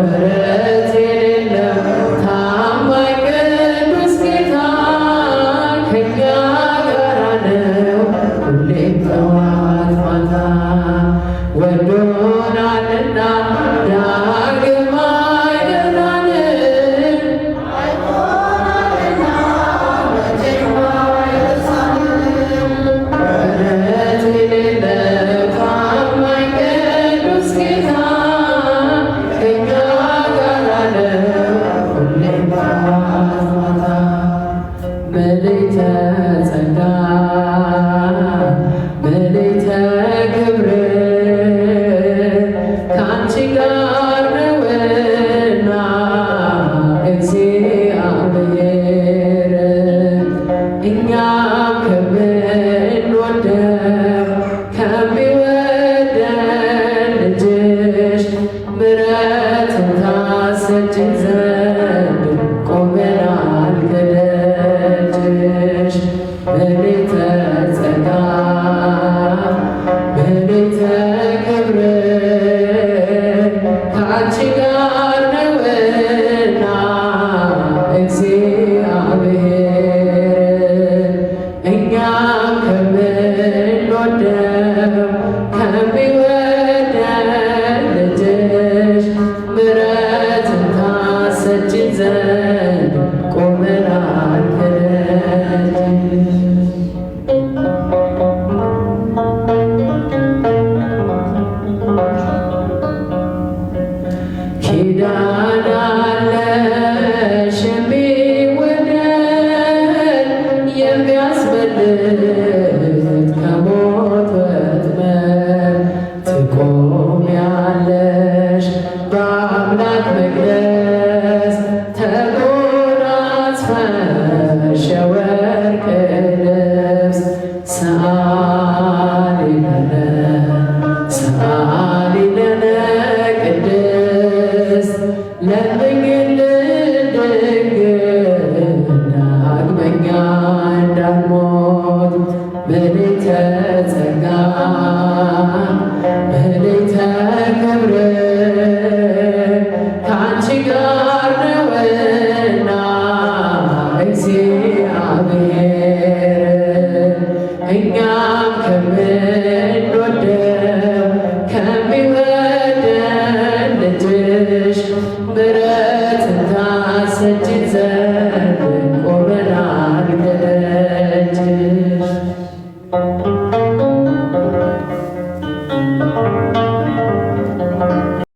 ምሕረት የሌለው ታማኝ ቅዱስ ጌታ ከእኛ ጋር ነው ሁሌም ጠዋት ማታ ወዶናልና ዳግም አይጠላንም ምሕረት የሌለው ታማኝ ቅዱስ ጌታ ከእኛ ጋር ነው ሁሌም ጠዋት ማታ ምልዕተ ጸጋ ምልዕተ ክብር ከአንቺ ጋር ነውና እግዚአብሔር እኛም ከምንወደው ከሚወደን ልጅሽ ምሕረትን ታሰጪን ዘንድ ቆመናል ከደጅሽ ምልዕተ ጸጋ ምልዕተ ክብር ከአንቺ ጋር ነውና እግዚአብሔር እኛም ከምንወደው ከሚወደን ልጅሽ ምሕረትን ታሰጪን ዘንድ ቆመናል ከደጅሽ ኪዳን አለሽ የሚወደድ የሚያስመልጥ ከሞት ወጥመድ ትቆሚያለሽ በአምላክ መቅደስ